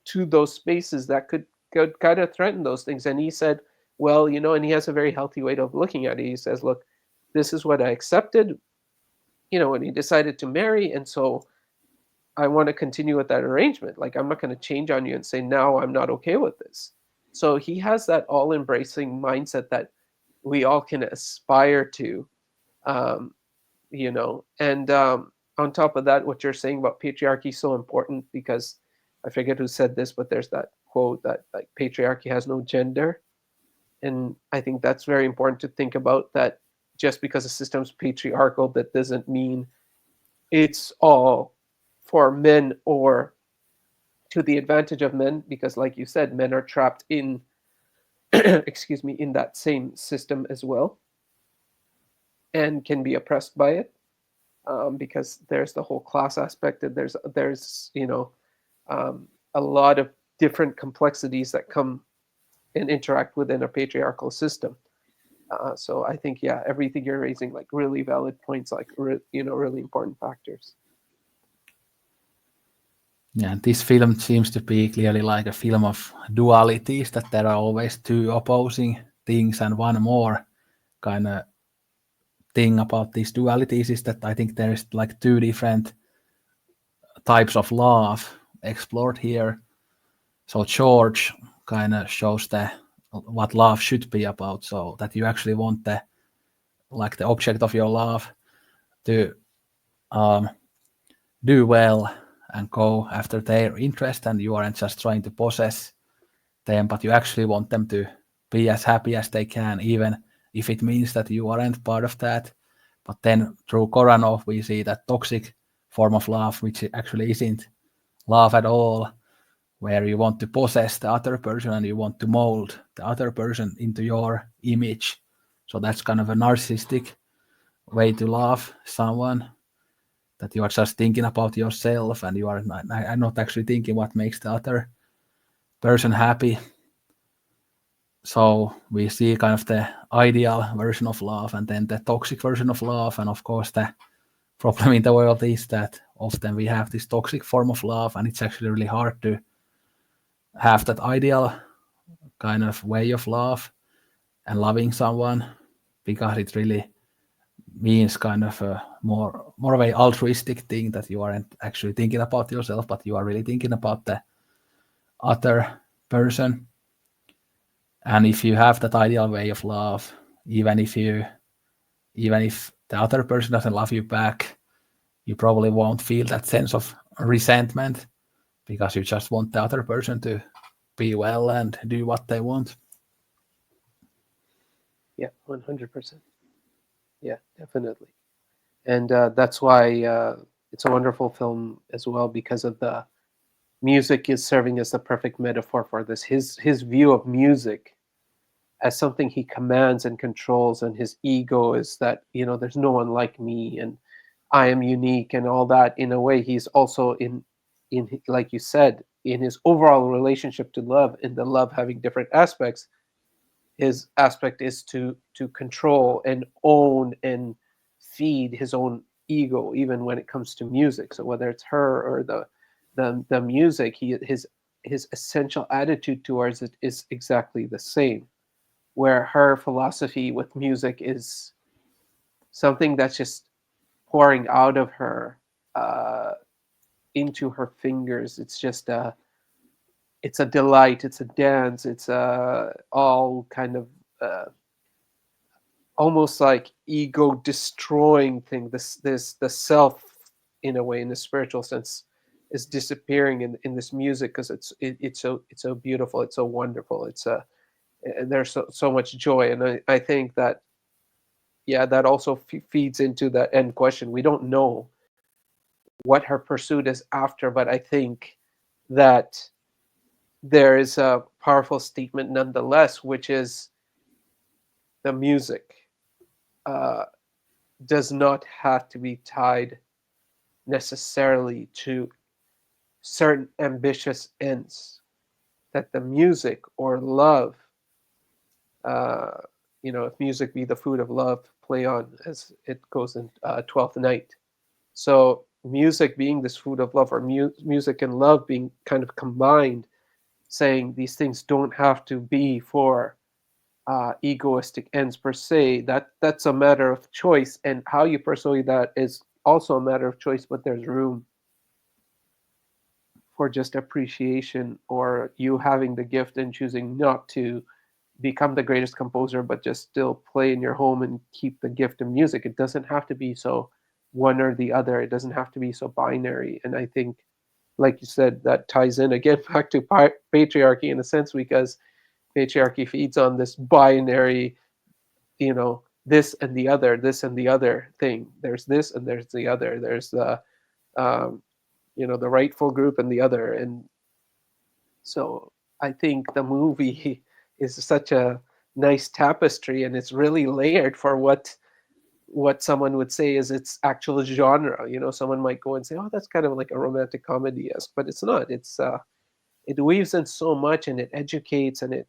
to those spaces that could kind of threaten those things. And he said, well, and he has a very healthy way of looking at it. He says, look, this is what I accepted, when he decided to marry, and so I want to continue with that arrangement. Like, I'm not going to change on you and say now I'm not okay with this. So he has that all embracing mindset that we all can aspire to. um, and on top of that, what you're saying about patriarchy is so important, because I forget who said this, but there's that quote that like patriarchy has no gender. And I think that's very important to think about, that just because a system's patriarchal, that doesn't mean it's all for men or to the advantage of men, because like you said, men are trapped in excuse me, in that same system as well, and can be oppressed by it, because there's the whole class aspect, and there's a lot of different complexities that come and interact within a patriarchal system. So I think, yeah, everything you're raising, like really valid points, like really important factors. Yeah, this film seems to be clearly like a film of dualities, that there are always two opposing things, and one more kind of thing about these dualities is that I think there is like two different types of love explored here. So George kind of shows the what love should be about, so that you actually want the like the object of your love to um, do well and go after their interest, and you aren't just trying to possess them, but you actually want them to be as happy as they can, even if it means that you aren't part of that. But then through Koranov, we see that toxic form of love, which actually isn't love at all, where you want to possess the other person and you want to mold the other person into your image. So that's kind of a narcissistic way to love someone, that you are just thinking about yourself and you are not actually thinking what makes the other person happy. So we see kind of the ideal version of love and then the toxic version of love. And of course, the problem in the world is that often we have this toxic form of love, and it's actually really hard to have that ideal kind of way of love and loving someone, because it really means kind of a more of a altruistic thing, that you aren't actually thinking about yourself, but you are really thinking about the other person. And if you have that ideal way of love, even if the other person doesn't love you back, you probably won't feel that sense of resentment, because you just want the other person to be well and do what they want. Yeah, 100%. Yeah, definitely. And that's why it's a wonderful film as well, because of the music is serving as the perfect metaphor for this. His view of music as something he commands and controls, and his ego is that, there's no one like me and I am unique and all that. In a way, he's also in like you said, in his overall relationship to love, in the love having different aspects. His aspect is to control and own and feed his own ego, even when it comes to music. So whether it's her or the music, his essential attitude towards it is exactly the same. Where her philosophy with music is something that's just pouring out of her uh, into her fingers. It's a delight. It's a dance. It's a all kind of almost like ego destroying thing. This the self, in a way, in the spiritual sense, is disappearing in this music, because it's so beautiful. It's so wonderful. There's so much joy, and I think that, yeah, that also feeds into that end question. We don't know what her pursuit is after, but I think that there is a powerful statement nonetheless, which is the music uh, does not have to be tied necessarily to certain ambitious ends. That the music or love, uh, if music be the food of love, play on as it goes in 12th Night. So music being this food of love, or music and love being kind of combined, saying these things don't have to be for egoistic ends per se. That's a matter of choice, and how you pursue that is also a matter of choice. But there's room for just appreciation, or you having the gift and choosing not to become the greatest composer, but just still play in your home and keep the gift of music. It doesn't have to be so one or the other. It doesn't have to be so binary. And I think, like you said, that ties in again back to patriarchy in a sense, because patriarchy feeds on this binary, this and the other, this and the other thing. There's this and there's the other. There's um, the rightful group and the other. And so I think the movie is such a nice tapestry, and it's really layered for what someone would say is its actual genre. Someone might go and say, "Oh, that's kind of like a romantic comedy esque," but it's not. It weaves in so much, and it educates, and it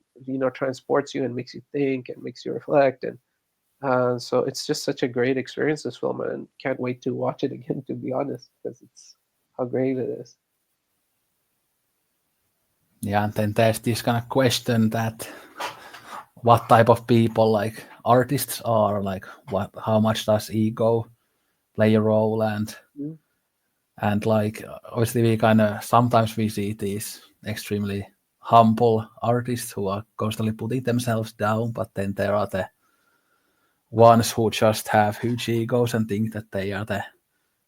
transports you and makes you think and makes you reflect, and so it's just such a great experience, this film, and can't wait to watch it again. To be honest, because it's how great it is. Yeah, and then there's this kind of question that what type of people like artists are, like how much does ego play a role, Mm. and like obviously we kind of sometimes we see these extremely humble artists who are constantly putting themselves down, but then there are the ones who just have huge egos and think that they are the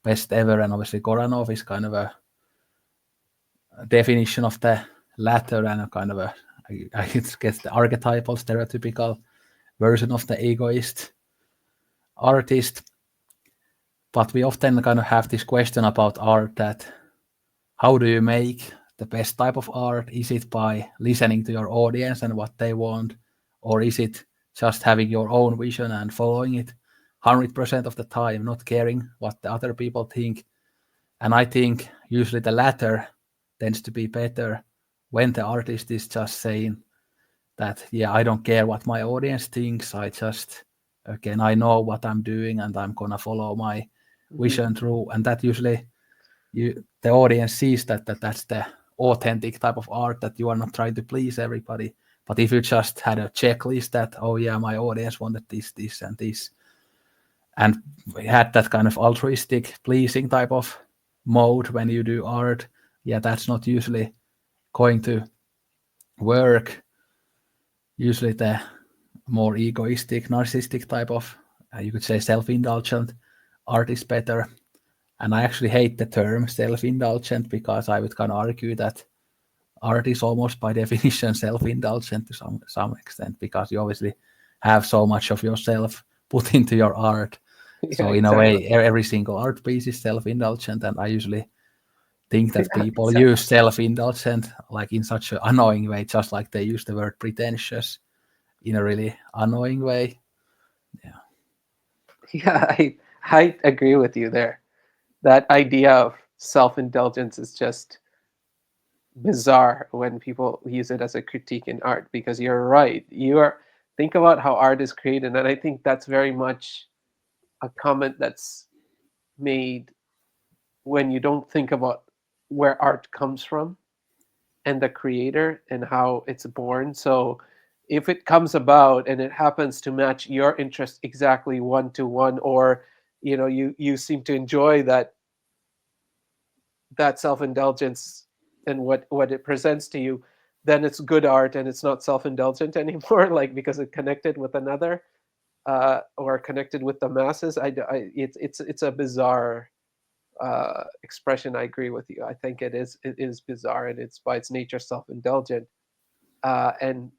best ever, and obviously Goranov is kind of a definition of the latter and a kind of a I guess the archetypal stereotypical version of the egoist artist. But we often kind of have this question about art that how do you make the best type of art? Is it by listening to your audience and what they want? Or is it just having your own vision and following it 100% of the time, not caring what the other people think? And I think usually the latter tends to be better when the artist is just saying that, yeah, I don't care what my audience thinks. I just, again, I know what I'm doing and I'm going to follow my Mhm. vision through. And that usually the audience sees that's the authentic type of art, that you are not trying to please everybody. But if you just had a checklist that, oh yeah, my audience wanted this and this, and had that kind of altruistic pleasing type of mode when you do art, yeah, that's not usually going to work. Usually the more egoistic, narcissistic type of, you could say self-indulgent art is better. And I actually hate the term self-indulgent because I would kind of argue that art is almost by definition self-indulgent to some extent, because you obviously have so much of yourself put into your art. Yeah, So in a exactly. way, every single art piece is self-indulgent, and I usually think that Yeah, people exactly. use self-indulgent like in such an annoying way, just like they use the word pretentious in a really annoying way. Yeah, Yeah, I agree with you there. That idea of self-indulgence is just bizarre when people use it as a critique in art, because you're right. You are think about how art is created, and I think that's very much a comment that's made when you don't think about where art comes from and the creator and how it's born. So if it comes about and it happens to match your interest exactly one to one, or you seem to enjoy that self-indulgence and what it presents to you, then it's good art and it's not self-indulgent anymore, like because it connected with another, or connected with the masses. It's a bizarre expression. I agree with you. I think it is bizarre, and it's by its nature self-indulgent. And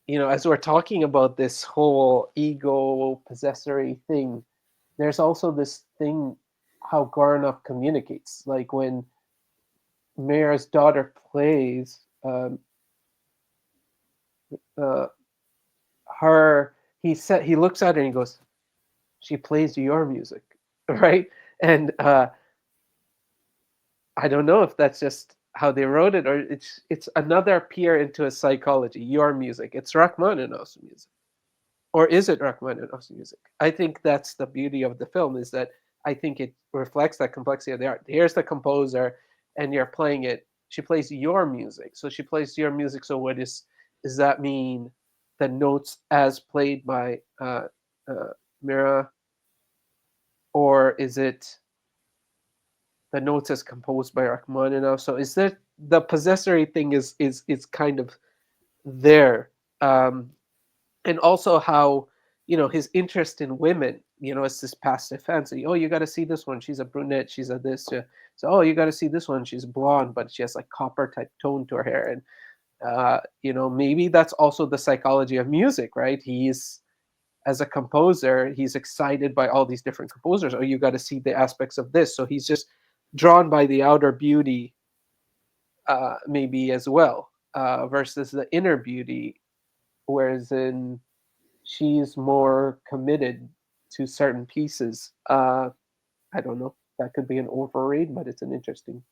as we're talking about this whole ego possessory thing, there's also this thing how Goranov communicates. Like when Mayor's daughter plays, uh, her, he looks at her and he goes, "She plays your music," right? And I don't know if that's just how they wrote it, or it's another peer into his psychology. Your music, it's Rachmaninoff's music, or is it Rachmaninoff's music? I think that's the beauty of the film, is that I think it reflects that complexity of the art. Here's the composer, and you're playing it. She plays your music, so she plays your music. So what does that mean? The notes as played by Mira, or is it the notes as composed by Rachmaninoff? So is that the possessory thing is kind of there, um, and also how his interest in women, it's this passive fancy. Oh, you got to see this one, she's a brunette, she's a this. So, oh, you got to see this one, she's blonde but she has like copper type tone to her hair. And maybe that's also the psychology of music, right? He's, as a composer, he's excited by all these different composers. Oh, you got to see the aspects of this. So he's just drawn by the outer beauty, maybe as well, versus the inner beauty, whereas in she's more committed to certain pieces. I don't know. That could be an overread, but it's an interesting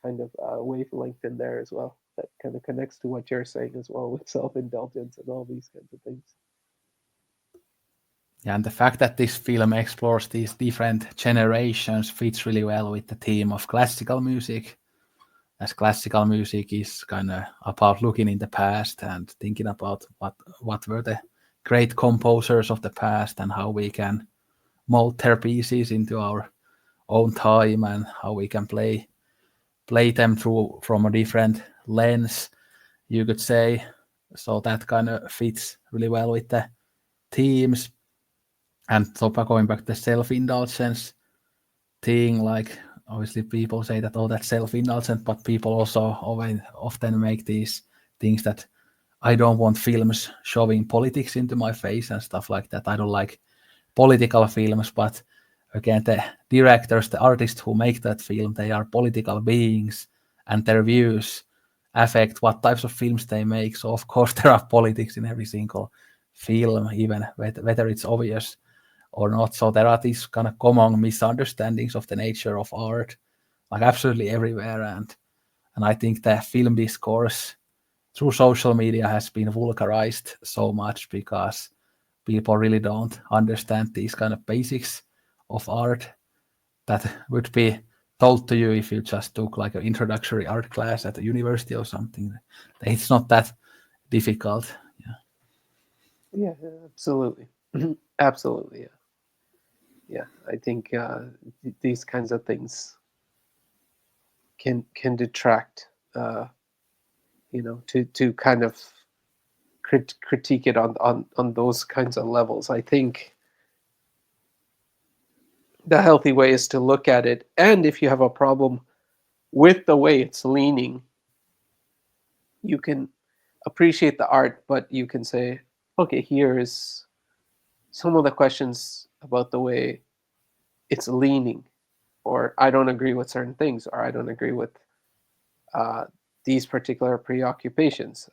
kind of wavelength in there as well. That kind of connects to what you're saying as well, with self-indulgence and all these kinds of things. yeah, and the fact that this film explores these different generations fits really well with the theme of classical music, as classical music is kind of about looking in the past and thinking about what were the great composers of the past and how we can mold their pieces into our own time and how we can play them through from a different lens, you could say. So that kind of fits really well with the themes. And so going back to the self-indulgence thing, like obviously people say that, oh, that's self-indulgent, but people also often make these things that I don't want films showing politics into my face and stuff like that. I don't like political films, but again, the directors, the artists who make that film, they are political beings, and their views affect what types of films they make. So of course there are politics in every single film, even whether it's obvious or not. So there are these kind of common misunderstandings of the nature of art, like absolutely everywhere. And I think the film discourse through social media has been vulgarized so much because people really don't understand these kind of basics of art that would be told to you if you just took like an introductory art class at a university or something. It's not that difficult. Yeah, absolutely. Absolutely, yeah. Yeah, I think these kinds of things can detract, to kind of critique it on those kinds of levels. I think the healthy way is to look at it, and if you have a problem with the way it's leaning, you can appreciate the art, but you can say, okay, here is some of the questions about the way it's leaning, or I don't agree with certain things, or I don't agree with uh, these particular preoccupations.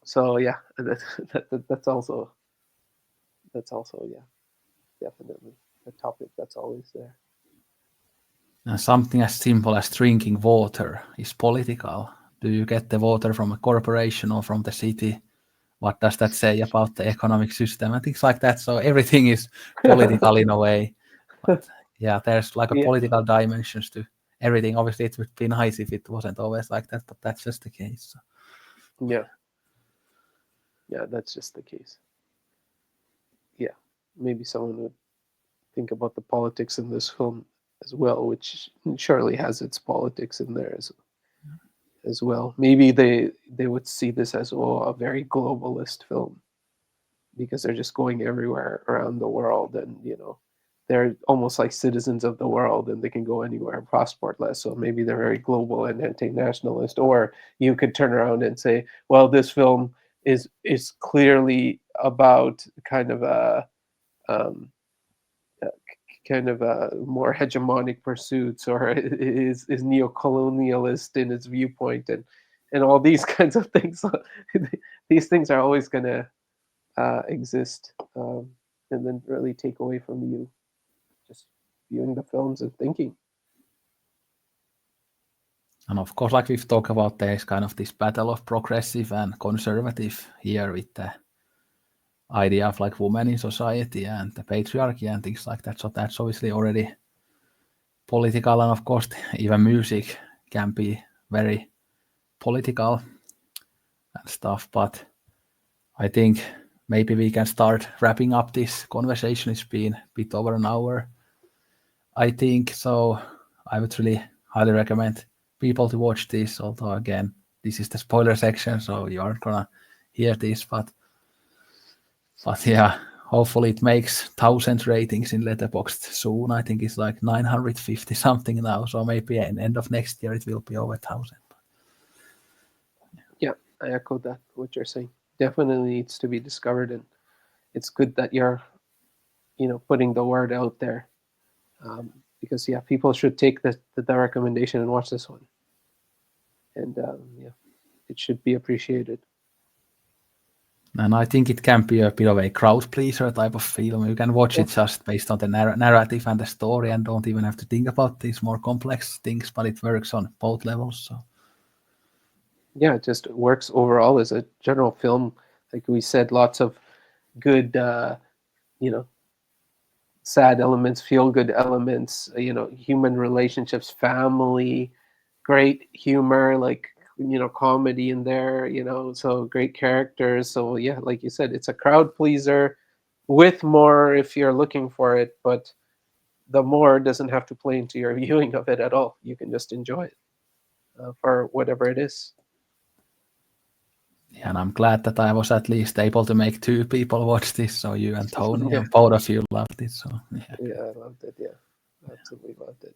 So yeah, that's also yeah, definitely a topic that's always there. And something as simple as drinking water is political. Do you get the water from a corporation or from the city? What does that say about the economic system and things like that? So everything is political in a way. But yeah, there's like a Yeah, political dimensions to everything. Obviously, it would be nice if it wasn't always like that, but that's just the case. So. yeah, yeah. That's just the case. Yeah, maybe someone would think about the politics in this film as well, which surely has its politics in there as well. Maybe they would see this as, a very globalist film, because they're just going everywhere around the world, and they're almost like citizens of the world, and they can go anywhere passportless. So maybe they're very global and anti-nationalist. Or you could turn around and say, well, this film is clearly about kind of a um, kind of more hegemonic pursuits, or is neo-colonialist in its viewpoint, and all these kinds of things. So these things are always going to exist, and then really take away from you just viewing the films and thinking. And of course, like we've talked about, there's kind of this battle of progressive and conservative here with the idea of like women in society and the patriarchy and things like that. So that's obviously already political. And of course, even music can be very political and stuff. But I think maybe we can start wrapping up this conversation. It's been a bit over an hour, I think. So I would really highly recommend people to watch this. Although again, this is the spoiler section, so you aren't gonna hear this. But yeah, hopefully it makes 1,000 ratings in Letterboxd soon. I think it's like 950 something now. So maybe at the end of next year it will be over 1,000. Yeah, I echo that, what you're saying. Definitely needs to be discovered, and it's good that you're putting the word out there, because yeah, people should take the recommendation and watch this one, and yeah, it should be appreciated. And I think it can be a bit of a crowd pleaser type of film. You can watch Yeah, it just based on the narrative and the story and don't even have to think about these more complex things, but it works on both levels. So yeah, it just works overall as a general film. Like we said, lots of good, you know, sad elements, feel good elements, human relationships, family, great humor, like, comedy in there, so great characters. So yeah, like you said, it's a crowd pleaser with more if you're looking for it, but the more doesn't have to play into your viewing of it at all. You can just enjoy it for whatever it is. Yeah, and I'm glad that I was at least able to make two people watch this. So you and Tony, Yeah, and both of you loved it. So yeah, yeah, I loved it. Yeah, absolutely loved it.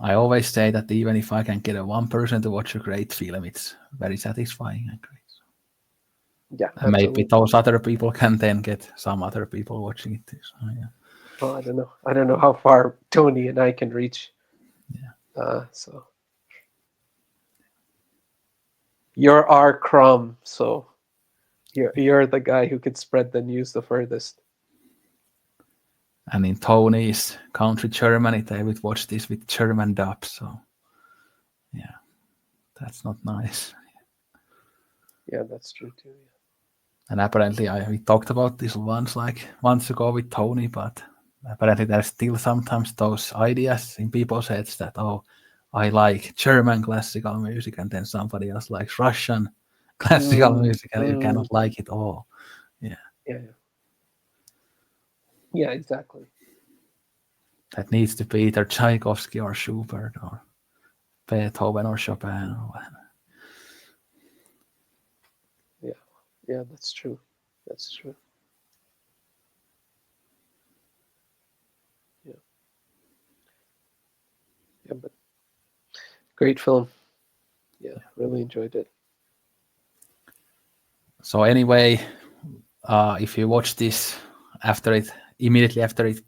I always say that even if I can get a one person to watch a great film, it's very satisfying and great. So, Yeah, and maybe absolutely. those other people can then get some other people watching it too. So yeah. Well, I don't know. I don't know how far Tony and I can reach. So you're our crumb, so you're the guy who could spread the news the furthest. And in Tony's country, Germany, they would watch this with German dub. So yeah, that's not nice. Yeah, that's true too. Yeah. And apparently, we talked about this once ago with Tony, but apparently there's still sometimes those ideas in people's heads that, oh, I like German classical music, and then somebody else likes Russian classical music, and you cannot like it all. Yeah, Yeah, yeah, exactly. that needs to be either Tchaikovsky or Schubert or Beethoven or Chopin or whatever. Yeah, yeah, that's true. That's true. Yeah, yeah, but great film. Yeah, really enjoyed it. So anyway, if you watch this immediately after it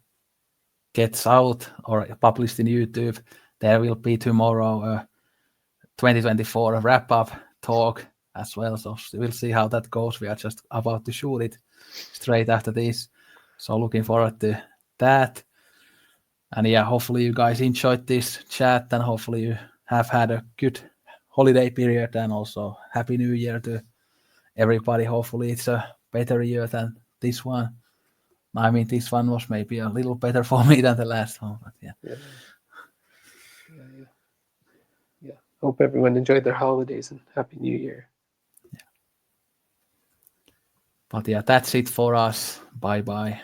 gets out or published in YouTube, there will be tomorrow a 2024 wrap-up talk as well. So we'll see how that goes. We are just about to shoot it straight after this. So looking forward to that. And yeah, hopefully you guys enjoyed this chat, and hopefully you have had a good holiday period, and also Happy New Year to everybody. Hopefully it's a better year than this one. I mean, this one was maybe a little better for me than the last one, but yeah. Yeah, yeah. Yeah. Hope everyone enjoyed their holidays and Happy New Year. But yeah, that's it for us. Bye bye.